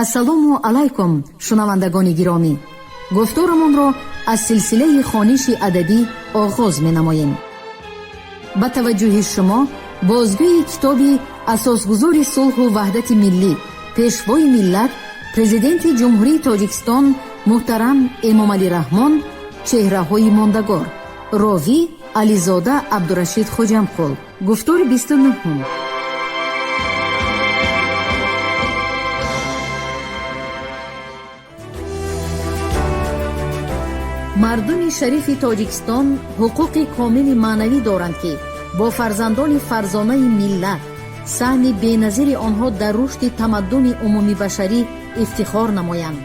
ассалому алайкум шунавандагони гиромӣ, гуфторамонро аз силсилаи хониши адабӣ оғоз менамоем. ба таваҷҷӯҳи шумо бозгӯи китоби асосгузори сулҳу ваҳдати миллӣ, пешвои миллат, президенти ҷумҳурии Тоҷикистон муҳтарам Эмомалӣ Раҳмон, чеҳраҳои мондагор. ровӣ Ализода Абдурашид Хоҷамқул. гуфтори 29. мардуми шарифи Тоҷикистон ҳуқуқи комили маънавӣ доранд ки бо фарзандони фарзонаи миллат, саҳми беназири онҳо дар рушди тамаддуни умумибашарӣ ифтихор намоянд,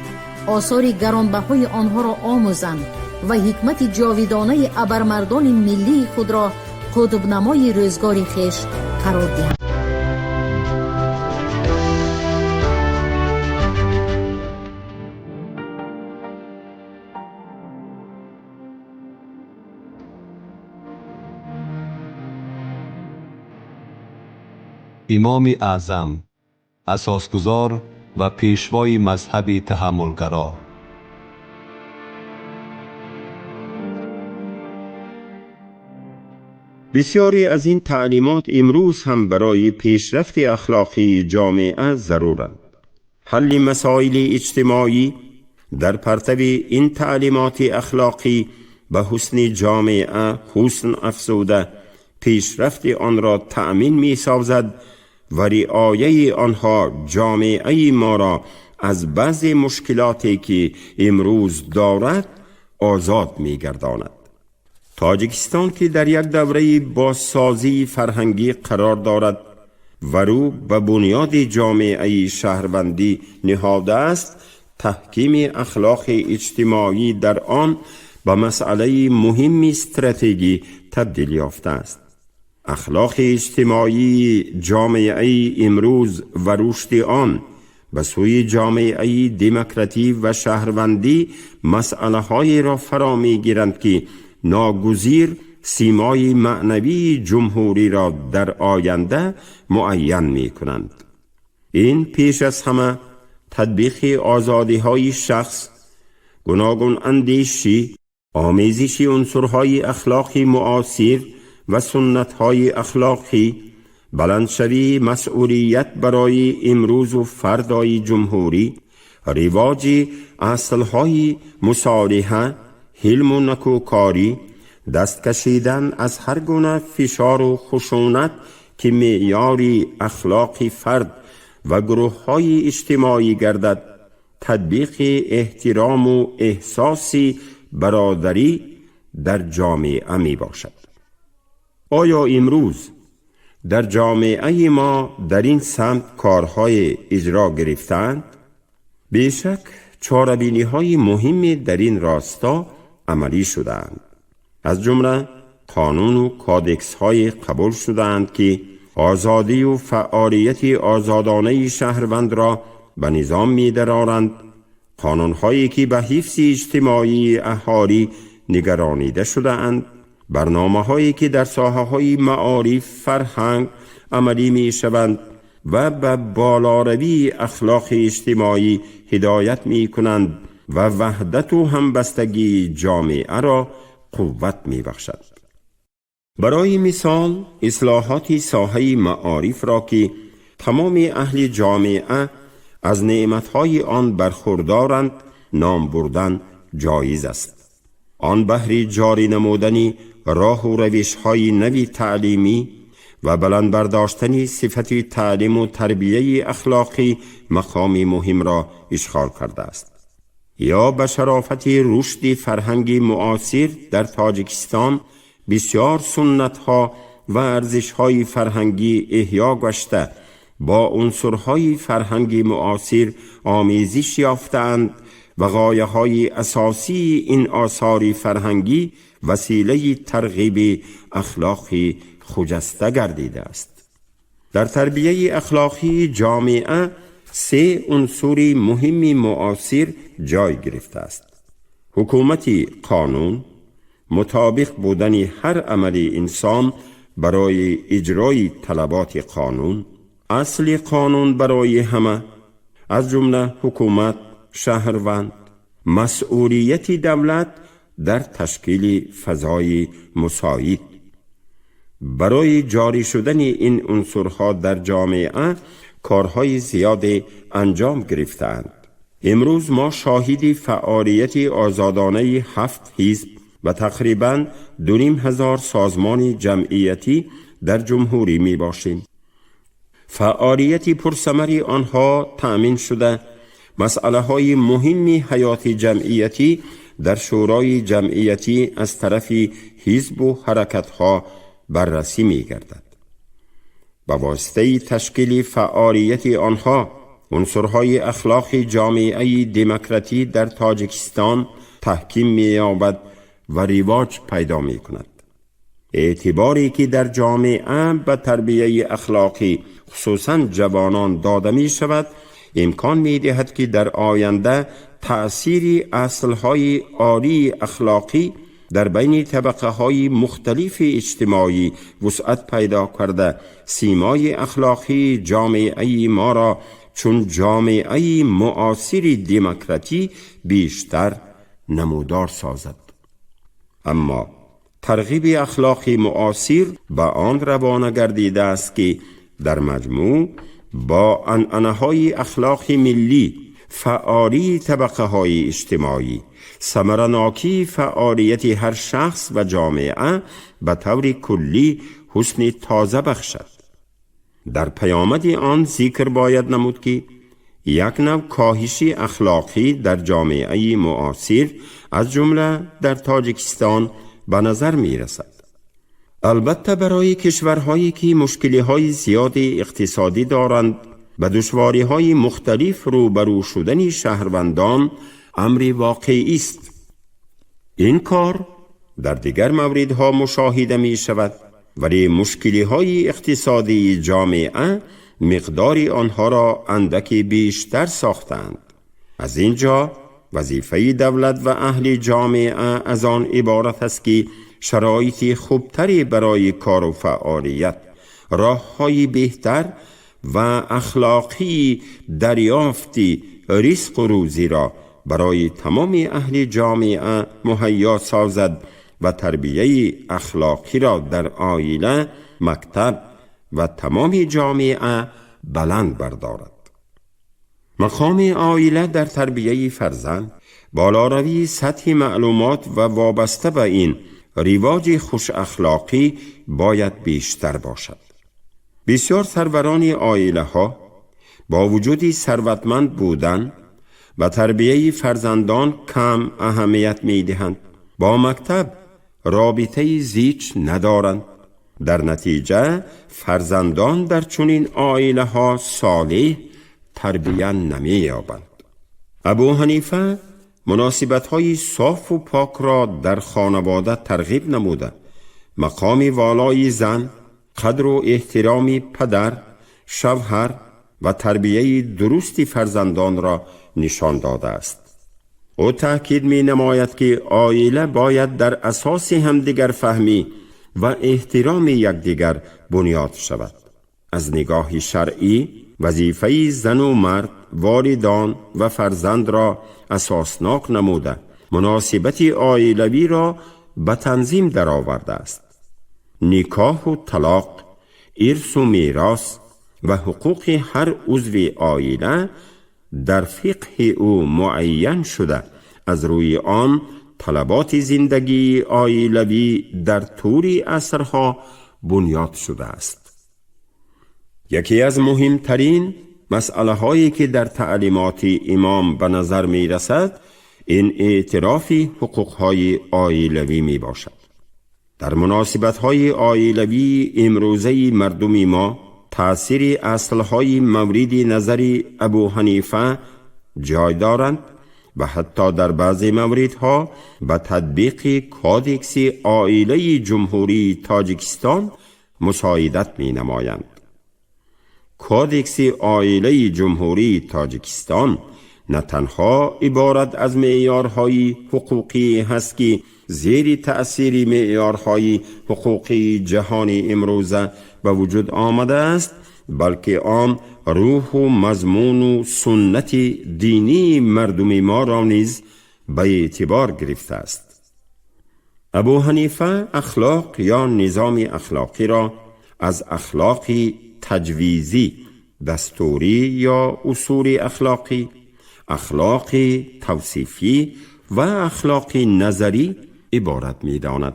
осори гаронбаҳои онҳоро омӯзанд ва ҳикмати ҷовидонаи абармардони миллии худро қутбнамои рӯзгори хеш қарор диҳанд. امام اعظم، اساسگزار و پیشوای مذهب تحملگرا. بسیاری از این تعلیمات امروز هم برای پیشرفت اخلاقی جامعه ضرورند. حل مسائل اجتماعی در پرتو این تعلیمات اخلاقی به حسن جامعه حسن افزوده پیشرفت آن را تأمین می سازد و رعایت آنها جامعه ما را از بعض مشکلاتی که امروز دارد آزاد می گرداند. تاجیکستان که در یک دوره بازسازی فرهنگی قرار دارد و رو به بنیاد جامعه شهروندی نهاده است، تحکیم اخلاق اجتماعی در آن به مسئله مهم استراتژی تبدیل یافته است. اخلاق اجتماعی جامعه امروز و رشد آن به سوی جامعه دموکراتی و شهروندی مسئله های را فرا می گیرند که ناگزیر سیمای معنوی جمهوری را در آینده معین می کنند. این پیش از همه تطبیق آزادی های شخص، گوناگون اندیشی، آمیزش عنصرهای اخلاقی معاصر و سنت های اخلاقی، بلندشوی مسئولیت برای امروز و فردای جمهوری، رواج اصلهای مصالحه، حلم و نکوکاری، دست کشیدن از هر گونه فشار و خشونت که معیار اخلاق فرد و گروه های اجتماعی گردد، تطبیق احترام و احساس برادری در جامعه می باشد. آیا امروز در جامعه ما در این سمت کارهای اجرا گرفتند؟ بیشک چاره‌بینی های مهمی در این راستا عملی شدند. از جمله قانون و کادکس های قبول شدند که آزادی و فعالیت آزادانه شهروند را به نظام می درآورند، قانون هایی که به حفظ اجتماعی اهالی نگرانیده شدند، برنامه هایی که در ساحه های معارف فرهنگ عملی می شوند و به بالاروی اخلاق اجتماعی هدایت می کنند و وحدت و همبستگی جامعه را قوت می بخشد. برای مثال اصلاحات ساحه معارف را که تمام اهل جامعه از نعمتهای آن برخوردارند نام بردن جایز است. آن بهر جاری نمودن راه و روش‌های نوی تعلیمی و بلند برداشتن صفت تعلیم و تربیه اخلاقی مقام مهم را اشغال کرده است. یا به شرافت رشد فرهنگ معاصر در تاجیکستان بسیار سنت‌ها و ارزش‌های فرهنگی احیا گشته با عنصرهای فرهنگ معاصر آمیزش یافتند و غایه‌های اساسی این آثار فرهنگی وسیله ترغیب اخلاقی خجسته گردیده است. در تربیه اخلاقی جامعه 3 عنصر مهم معاصر جای گرفته است. حکومت قانون، مطابق بودن هر عمل انسان برای اجرای طلبات قانون، اصل قانون برای همه، از جمله حکومت، شهروند، مسئولیت دولت در تشکیل فضای مساعد. برای جاری شدن این عنصرها در جامعه کارهای زیاد انجام گرفتند. امروز ما شاهد فعالیت آزادانه 7 حزب و تقریباً 2500 سازمان جمعیتی در جمهوری می باشیم. فعالیت پرثمر آنها تأمین شده مسئله های مهم حیات جمعیتی در شورای جمعیتی از طرف حزب و حرکت ها بررسی می گردد. با واسطه تشکیل فعالیت آنها عنصرهای اخلاق جامعه دموکراتی در تاجیکستان تحکیم می یابد و رواج پیدا می کند. اعتباری که در جامعه به تربیت اخلاقی خصوصا جوانان داده می شود امکان می دهد که در آینده تأثیر اصلهای عالی اخلاقی در بین طبقه های مختلف اجتماعی وسعت پیدا کرده سیمای اخلاقی جامعه ما را چون جامعه معاصر دموکراتی بیشتر نمودار سازد. اما ترغیب اخلاق معاصر به آن روانه گردیده است که در مجموع با عنعنه‌های اخلاق ملی، فعالی طبقه های اجتماعی، ثمره‌ناکی فعالیت هر شخص و جامعه به طور کلی حسن تازه بخشد. در پیامد آن ذکر باید نمود که یک نوع کاهش اخلاقی در جامعه معاصر از جمله در تاجیکستان به نظر می رسد. البته برای کشورهایی که مشکل‌های زیاد اقتصادی دارند و دشواری‌های مختلف روبرو شدن شهروندان امر واقعی است. این کار در دیگر موردها مشاهده می شود، ولی مشکل‌های اقتصادی جامعه مقدار آنها را اندکی بیشتر ساختند. از اینجا وظیفه دولت و اهل جامعه از آن عبارت است که شرایط خوبتری برای کار و فعالیت، راه‌های بهتر و اخلاقی دریافت رزق و روزی را برای تمام اهل جامعه مهیا سازد و تربیت اخلاقی را در عائله، مکتب و تمام جامعه بلند بردارد. مقام عائله در تربیت فرزند بالاروی سطح معلومات و وابسته به این رواج خوش اخلاقی باید بیشتر باشد. بسیار سروران عائله ها با وجود ثروتمند بودن و تربیت فرزندان کم اهمیت می دهند. با مکتب رابطه زیچ ندارند. در نتیجه فرزندان در چنین عائله ها صالح تربیت نمی یابند. ابو حنیفه مناسبت های صاف و پاک را در خانواده ترغیب نموده، مقام والای زن، قدر و احترام پدر، شوهر و تربیت درست فرزندان را نشان داده است. او تأکید می نماید که عائله باید در اساس همدیگر فهمی و احترام یکدیگر بنیاد شود. از نگاه شرعی وظیفه زن و مرد، والدان و فرزند را اساسناک نموده مناسبت عائلوی را به تنظیم درآورده است. نکاح و طلاق، ارث و میراث و حقوق هر عضو عائله در فقه او معین شده. از روی آن طلبات زندگی عائلوی در طول عصرها بنیاد شده است. یکی از مهمترین مسئله هایی که در تعلیمات امام به نظر می رسد این اعتراف حقوق های عائلوی می باشد. در مناسبت های عائلوی امروزه مردم ما تأثیر اصل های مورد نظر ابو حنیفه جای دارند و حتی در بعض موردها به تطبیق کودکس عائله جمهوری تاجیکستان مساعدت می نمایند. کودکس عائله جمهوری تاجیکستان نه تنها عبارت از معیارهای حقوقی هست که زیر تأثیر معیارهای حقوقی جهانی امروزه به وجود آمده است، بلکه آن روح و مضمون و سنت دینی مردم ما را نیز به اعتبار گرفته است. ابو حنیفه اخلاق یا نظام اخلاقی را از اخلاق تجویزی، دستوری یا اصول اخلاقی، اخلاق توصیفی و اخلاق نظری عبارت می داند.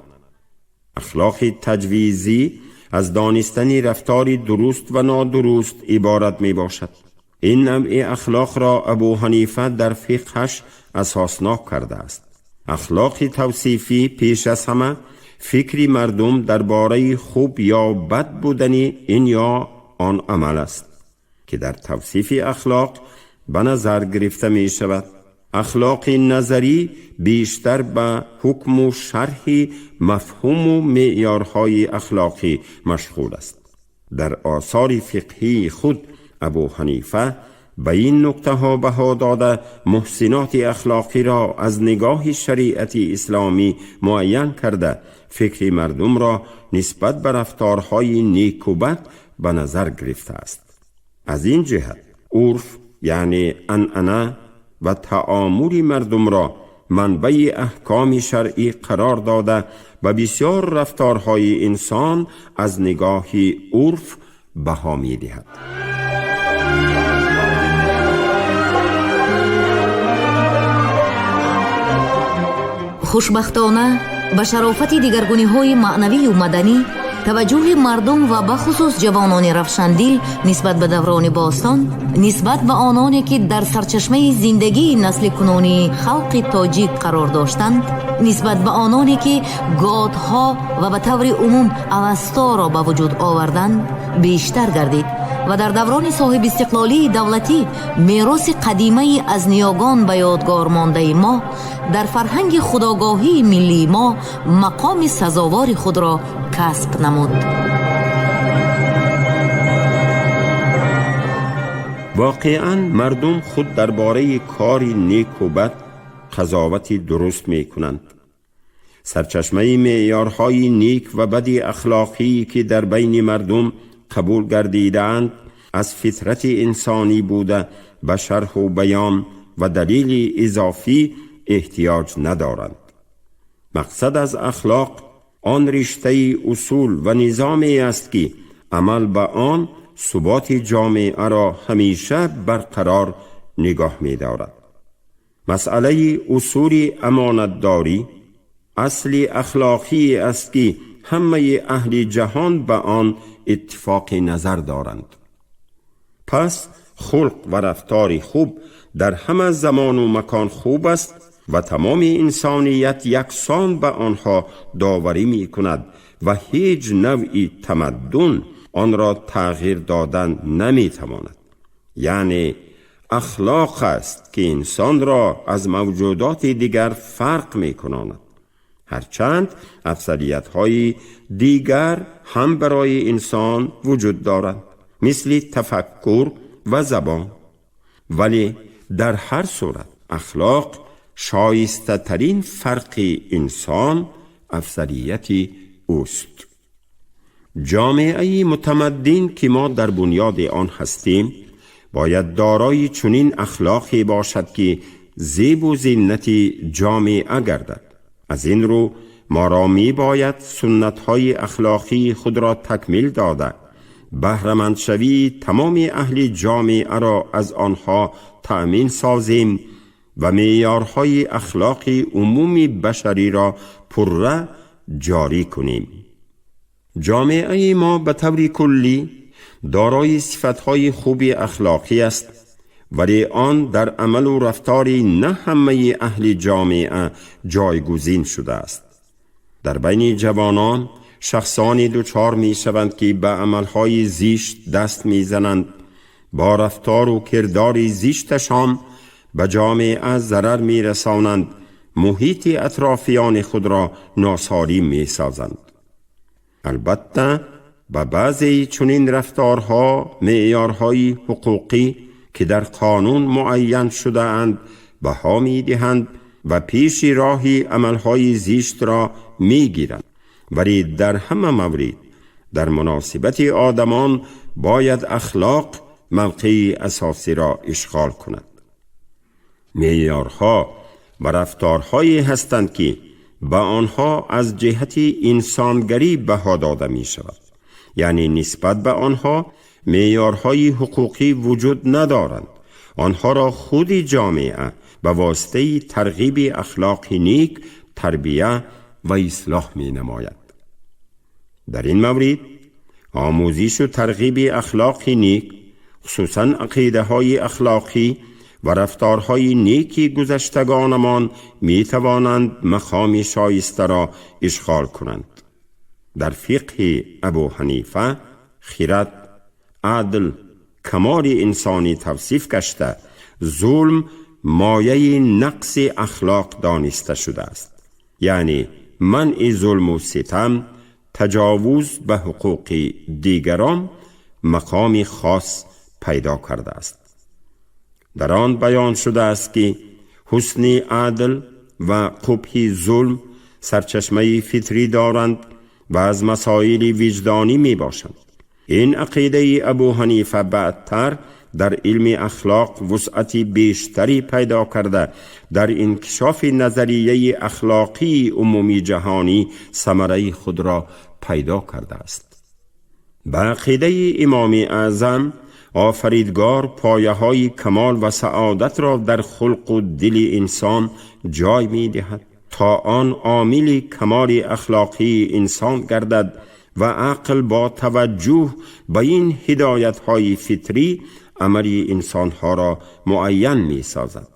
اخلاق تجویزی از دانستن رفتار درست و نادرست عبارت می باشد. این نوع اخلاق را ابو حنیفه در فقهش اساسناک کرده است. اخلاق توصیفی پیش از همه فکری مردم درباره خوب یا بد بودن این یا آن عمل است که در توصیف اخلاق به نظر گرفته می شود. اخلاق نظری بیشتر به حکم و شرح مفهوم و معیارهای اخلاقی مشغول است. در آثار فقهی خود ابو حنیفه به این نکته ها بها داده محسنات اخلاقی را از نگاه شریعت اسلامی معین کرده فکر مردم را نسبت به رفتارهای نیک و بد به نظر گرفته است. از این جهت عرف یعنی عنعنه و تعامل مردم را منبع احکام شرعی قرار داده و بسیار رفتارهای انسان از نگاه عرف بها می دهد. خوشبختانه به شرافت دیگرگونی‌های معنوی و مدنی توجه مردم و بخصوص جوانان رفشندیل نسبت به دوران باستان، نسبت به آنانی که در سرچشمه زندگی نسل کنونی خلق تاجیک قرار داشتند، نسبت به آنانی که گادها و به طور عموم اوستا را به وجود آوردند بیشتر گردید و در دوران صاحب استقلالی دولتی میراث قدیمی از نیاگان به یادگار مانده ما در فرهنگ خودآگاهی ملی ما مقام سزاوار خود را کسب نمود. واقعاً مردم خود درباره کاری نیک و بد قضاوتی درست می کنند. سرچشمه معیارهای نیک و بد اخلاقی که در بین مردم قبول گردیدند از فطرت انسانی بوده به شرح و بیان و دلیل اضافی احتیاج ندارند. مقصد از اخلاق آن رشته اصول و نظامی است که عمل به آن ثبات جامعه را همیشه برقرار نگاه می دارد. مسئله اصول امانتداری اصل اخلاقی است که همه اهل جهان به آن اتفاق نظر دارند. پس خلق و رفتار خوب در همه زمان و مکان خوب است و تمام انسانیت یکسان به آنها داوری می کند و هیچ نوعی تمدن آن را تغییر دادن نمی تواند. یعنی اخلاق است که انسان را از موجودات دیگر فرق می کند. هرچند اکثریت‌های دیگر هم برای انسان وجود دارند، مثل تفکر و زبان، ولی در هر صورت اخلاق شایسته ترین فرق انسان اکثریت اوست. جامعه متمدن که ما در بنیاد آن هستیم باید دارای چنین اخلاقی باشد که زیب و زینت جامعه گردد. از این رو ما را می باید سنت‌های اخلاقی خود را تکمیل داده، بهره‌مند شوی تمام اهل جامعه را از آنها تأمین سازیم و معیارهای اخلاقی عمومی بشری را پرره جاری کنیم. جامعه ما به طور کلی دارای صفتهای خوب اخلاقی است، ولی آن در عمل و رفتار نه همه اهل جامعه جایگزین شده است. در بین جوانان شخصانی دچار می شوند که به عملهای زشت دست می زنند، با رفتار و کردار زشتشان به جامعه ضرر می رسانند، محیط اطرافیان خود را ناسالم می سازند. البته به بعضی چنین رفتارها معیارهای حقوقی که در قانون معین شده اند بها می دهند و پیش راهی عملهای زشت را می گیرند، ولی در همه مورد در مناسبت آدمان باید اخلاق موقعی اساسی را اشغال کند. معیارها و رفتارهایی هستند که به آنها از جهت انسانگری بها داده می شود. یعنی نسبت به آنها معیارهای حقوقی وجود ندارند. آنها را خود جامعه به واسطه ترغیب اخلاق نیک تربیه و اصلاح می نماید. در این مورد آموزش و ترغیب اخلاق نیک، خصوصاً عقیده های اخلاقی و رفتارهای نیکی گذشتگانمان می توانند مقام شایسته را اشغال کنند. در فقه ابو حنیفه خیرت، عدل، کمال انسانی توصیف گشته، ظلم مایه نقص اخلاق دانسته شده است. یعنی منع ظلم و ستم، تجاوز به حقوق دیگران مقام خاص پیدا کرده است. در آن بیان شده است که حسن عدل و قبح ظلم سرچشمه فطری دارند و از مسائل وجدانی می باشند. این عقیده ابو حنیفه بعدتر در علم اخلاق وسعت بیشتری پیدا کرده در انکشاف نظریه اخلاقی عمومی جهانی ثمره خود را پیدا کرده است. به عقیده امام اعظم آفریدگار پایه های کمال و سعادت را در خلق و دل انسان جای می دهد تا آن عامل کمال اخلاقی انسان گردد و عقل با توجه به این هدایت های فطری عمل انسان ها را معین می سازد.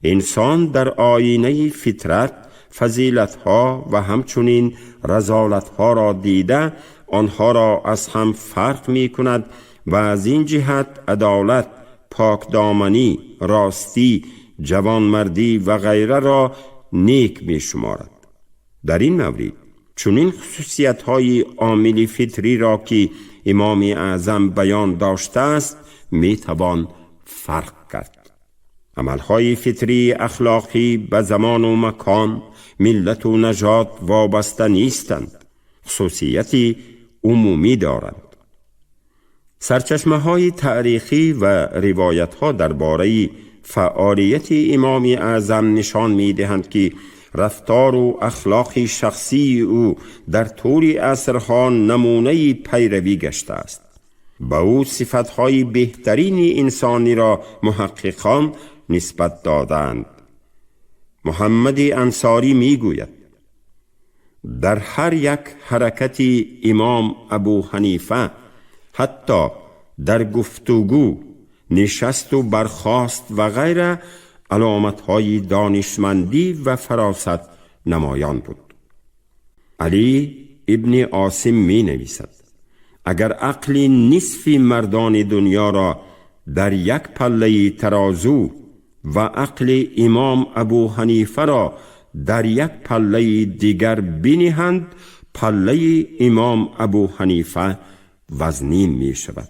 انسان در آینه فطرت فضیلت ها و همچنین رذالت ها را دیده آنها را از هم فرق می کند و از این جهت عدالت، پاکدامنی، راستی، جوانمردی و غیره را نیک می شمارد. در این مورد چنین خصوصیت های عامل فطری را که امام اعظم بیان داشته است می توان فرق کرد. عملهای فطری اخلاقی به زمان و مکان، ملت و نژاد وابسته نیستند، خصوصیتی عمومی دارند. سرچشمه های تاریخی و روایت ها درباره فعالیت امام اعظم نشان می دهند که رفتار و اخلاق شخصی او در طول عصرها نمونه پیروی گشته است. به او صفتهای بهترین انسانی را محققان نسبت دادند. محمد انصاری می گوید در هر یک حرکت امام ابو حنیفه، حتی در گفتگو، نشست و برخاست و غیره، علامتهای دانشمندی و فراست نمایان بود. علی ابن عاصم می نویسد اگر عقل نصف مردان دنیا را در یک پله ترازو و عقل امام ابو حنیفه را در یک پله دیگر بنهند، پله امام ابو حنیفه وزنین می شود.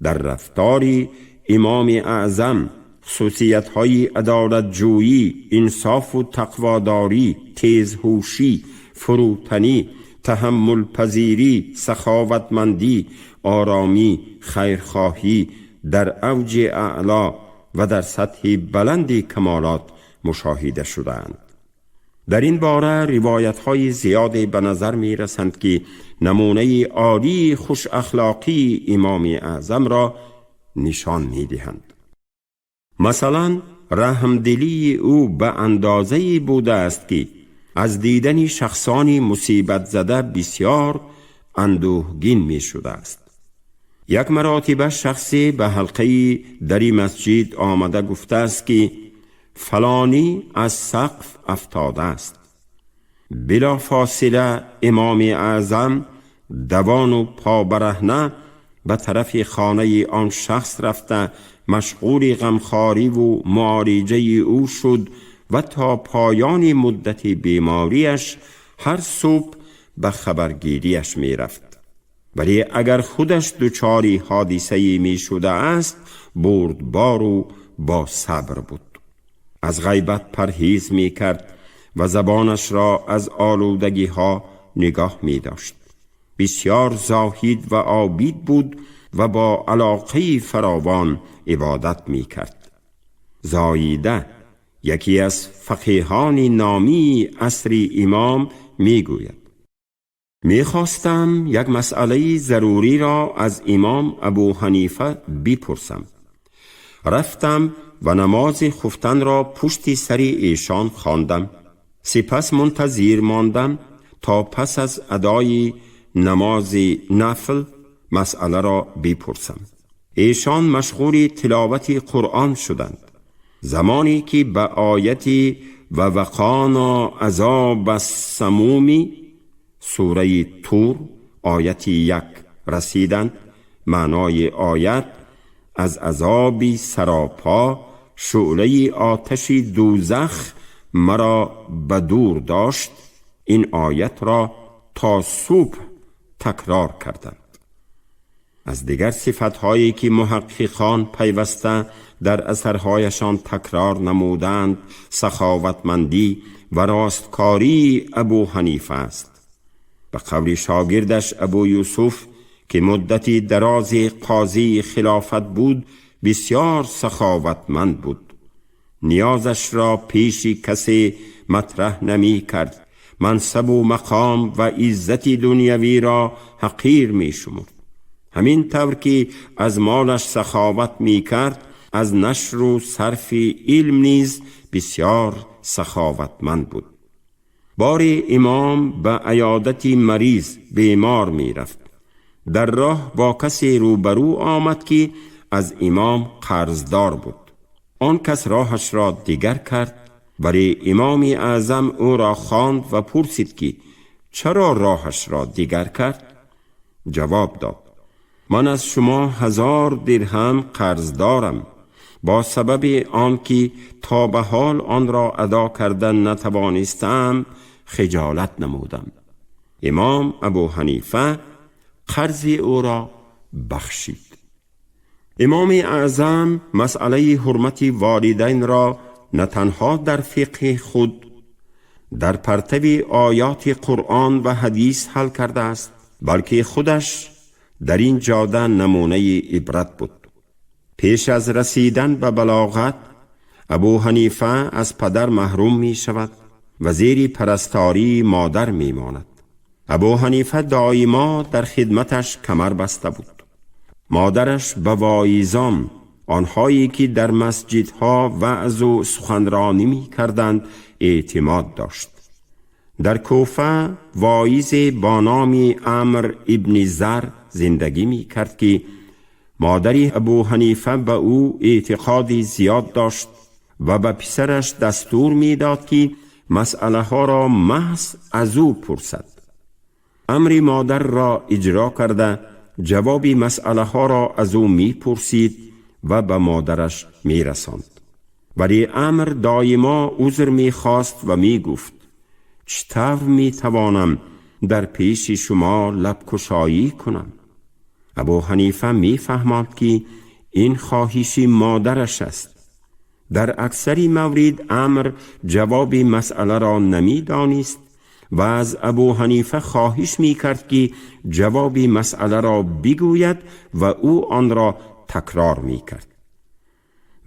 در رفتار امام اعظم خصوصیت‌های عدالت‌جویی، انصاف و تقواداری، تیزهوشی، فروتنی، تحمل پذیری، سخاوتمندی، آرامی، خیرخواهی در اوج اعلا و در سطح بلند کمالات مشاهده شدند. در این باره روایت‌های زیادی به نظر می رسند که نمونه عالی خوش اخلاقی امام اعظم را نشان می دهند. مثلا رحمدلی او به اندازه‌ای بوده است که از دیدن شخصانی مصیبت زده بسیار اندوهگین می شده است. یک مرتبه شخصی به حلقه در مسجد آمده گفته است که فلانی از سقف افتاده است. بلا فاصله امام اعظم دوان و پا برهنه به طرف خانه آن شخص رفته مشغول غمخواری و معالجه او شد و تا پایان مدت بیماریش هر صبح به خبرگیریش می رفت. ولی اگر خودش دچار حادثه‌ای می شده است، بردبار و با صبر بود. از غیبت پرهیز می کرد و زبانش را از آلودگی ها نگاه می داشت. بسیار زاهد و عابد بود و با علاقه فراوان عبادت می کرد. زایده، یکی از فقیهان نامی عصر امام، می گوید: می خواستم یک مسئله ضروری را از امام ابو حنیفه بپرسم. رفتم و نماز خفتن را پشت سر ایشان خواندم. سپس منتظر ماندم تا پس از ادای نماز نفل مسئله را بپرسم. ایشان مشغول تلاوت قرآن شدند. زمانی که به آیتی و وقانا عذاب السموم سوره طور آیت 1 رسیدند، معنای آیت از عذاب سراپا شعله آتش دوزخ مرا بدور داشت، این آیت را تا صبح تکرار کردند. از دیگر صفتهایی که محققان پیوسته در اثرهایشان تکرار نمودند سخاوتمندی و راستکاری ابو حنیفه است. به قول شاگردش ابو یوسف که مدتی دراز قاضی خلافت بود بسیار سخاوتمند بود. نیازش را پیش کسی مطرح نمی کرد. منصب و مقام و عزت دنیوی را حقیر می شمرد. همین طور که از مالش سخاوت می کرد، از نشر و صرف علم نیز بسیار سخاوتمند بود. باری امام به عیادت مریض بیمار می رفت. در راه با کسی روبرو آمد که از امام قرضدار بود. آن کس راهش را دیگر کرد، ولی امام اعظم او را خواند و پرسید که چرا راهش را دیگر کرد؟ جواب داد: من از شما 1000 درهم قرض دارم. با سبب آنکه تا به حال آن را ادا کردن نتوانستم خجالت نمودم. امام ابو حنیفه قرض او را بخشید. امام اعظم مسئله حرمت والدین را نه تنها در فقه خود در پرتو آیات قرآن و حدیث حل کرده است، بلکه خودش در این جاده نمونه عبرت بود. پیش از رسیدن به بلاغت ابو حنیفه از پدر محروم می شود و زیر پرستاری مادر می ماند. ابو حنیفه دائما در خدمتش کمر بسته بود. مادرش به واعظان، آنهایی که در مسجدها وعظ و سخنرانی می کردند، اعتماد داشت. در کوفه واعظ با نام عمرو ابن زر زندگی می کرد که مادری ابو حنیفه به او اعتقاد زیاد داشت و به پسرش دستور می داد که مسئله ها را محض از او پرسد. امر مادر را اجرا کرده جواب مسئله ها را از او می پرسید و به مادرش می رساند. ولی امر دائما عذر می خواست و می گفت: چطور می توانم در پیش شما لب‌گشایی کنم؟ ابو حنیفه می فهمد که این خواهش مادرش است. در اکثر موارد امر جواب مسئله را نمی دانست و از ابو حنیفه خواهش می کرد که جواب مسئله را بگوید و او آن را تکرار می کرد.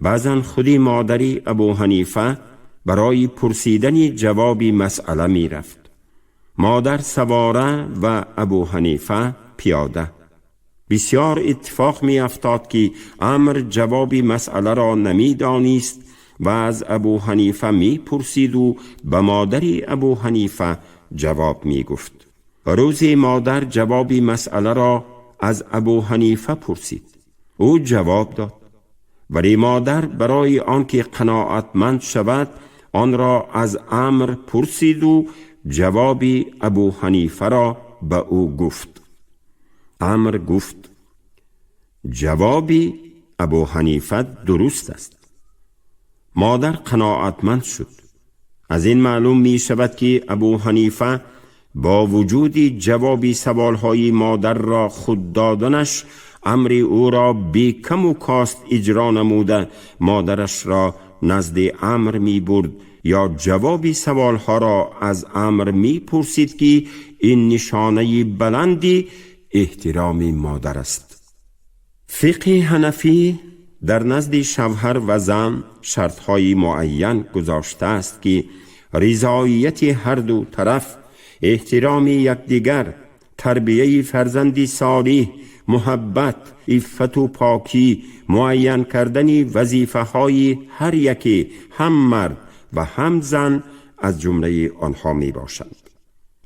بعضا خودی مادری ابو حنیفه برای پرسیدن جواب مسئله می رفت. مادر سواره و ابو حنیفه پیاده. بسیار اتفاق می افتاد که امر جواب مسئله را نمی دانست و از ابو حنیفه می پرسید و به مادری ابو حنیفه جواب می گفت. روزی مادر جواب مسئله را از ابو حنیفه پرسید. او جواب داد، ولی مادر برای آنکه قناعتمند شود آن را از امر پرسید و جواب ابو حنیفه را به او گفت. امر گفت: جواب ابو حنیفه درست است. مادر قناعتمند شد. از این معلوم می شود که ابو حنیفه با وجود جواب سوالهای مادر را خود دادنش امر او را بی کم و کاست اجرا نموده مادرش را نزد امر می برد یا جواب سوالها را از امر می پرسید که این نشانه بلندی احترام مادر است. فقه حنفی در نزد شوهر و زن شرطهای معین گذاشته است که رضایت هر دو طرف، احترام یکدیگر، تربیه فرزندی صالح، محبت، عفت و پاکی، معین کردن وظیفه های هر یکی، هم مرد و هم زن از جمله آنها می باشند.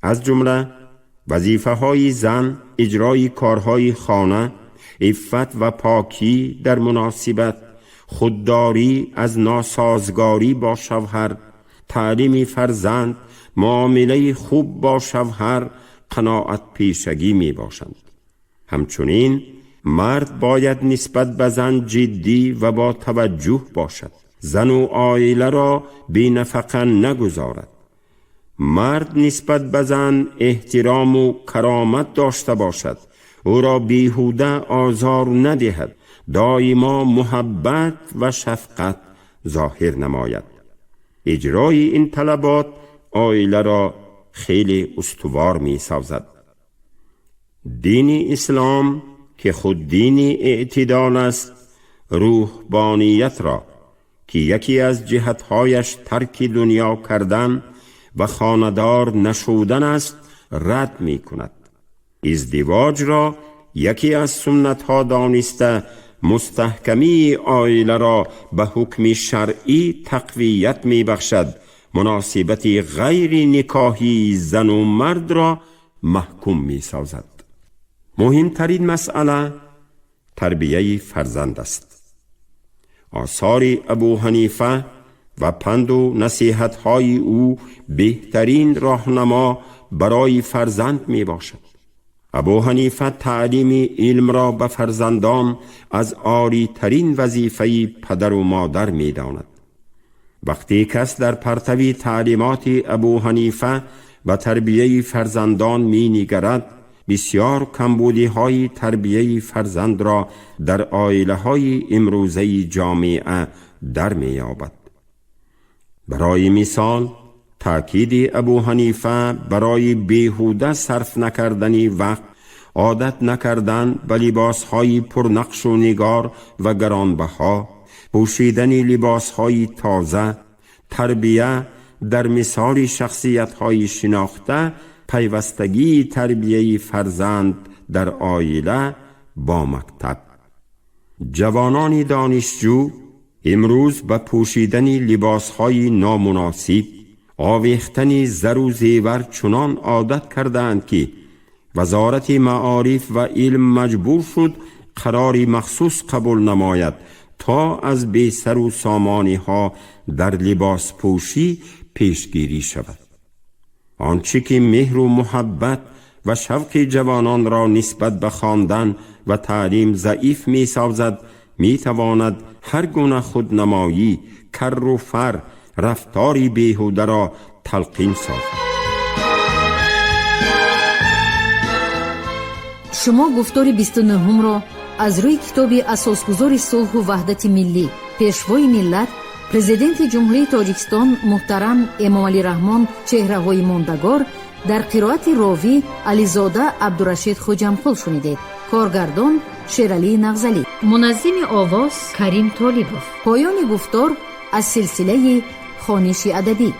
از جمله وظیفه های زن اجرای کارهای خانه، عفت و پاکی در مناسبت، خودداری از ناسازگاری با شوهر، تعلیم فرزند، معامله خوب با شوهر، قناعت پیشگی می باشند. همچنین مرد باید نسبت به زن جدی و با توجه باشد، زن و عائله را بی نفقه نگذارد. مرد نسبت به زن احترام و کرامت داشته باشد، او را بیهوده آزار ندهد، دائما محبت و شفقت ظاهر نماید. اجرای این طلبات عائله را خیلی استوار می سازد. دین اسلام که خود دین اعتدال است، روحانیت را که یکی از جهتهایش ترک دنیا کردن و خانه‌دار نشودن است رد می کند. ازدواج را یکی از سنت‌ها دانسته مستحکمی عائله را به حکم شرعی تقویت می بخشد، مناسبت غیر نکاحی زن و مرد را محکوم می سازد. مهمترین مسئله تربیه فرزند است. آثار ابو حنیفه و پند و نصیحت‌های او بهترین راهنما برای فرزند می باشد. ابو حنیفه تعلیم علم را به فرزندان از عالی ترین وظیفه پدر و مادر می داند. وقتی کس در پرتو تعلیمات ابو حنیفه و تربیه فرزندان می نگرد، بسیار کمبودی های تربیه فرزند را در عائله های امروزه جامعه در می یابد. برای مثال، تأکید ابو حنیفه برای بیهوده صرف نکردن وقت، عادت نکردن به لباسهای پرنقش و نگار و گرانبها، پوشیدن لباسهای تازه، تربیه در مثال شخصیتهای شناخته، پیوستگی تربیه فرزند در عائله با مکتب. جوانان دانشجو امروز به پوشیدن لباسهای نامناسب، آویختن زر و زیور چنان عادت کردند که وزارت معارف و علم مجبور شد قراری مخصوص قبول نماید تا از بی سر و سامانی ها در لباس پوشی پیشگیری شود. آنچه که مهر و محبت و شوق جوانان را نسبت به خواندن و تعلیم ضعیف می سازد، می تواند هر گونه خودنمایی، کر و فر، رفتاری بیهوده را تلقین سازد. شما گفتار 29 را از روی کتاب اساسگذار صلح و وحدت ملی، پیشوای ملت، پرزیدنت جمهوری تاجیکستان محترم امامعلی رحمان چهره‌های ماندگار در قرائت راوی علیزاده عبدالرشید خوجمقل شنیدید. کارگردان شیرعلی نغزلی، منظم آواز کریم طالبوف. پایان گفتار از سلسله خوانش ادبی.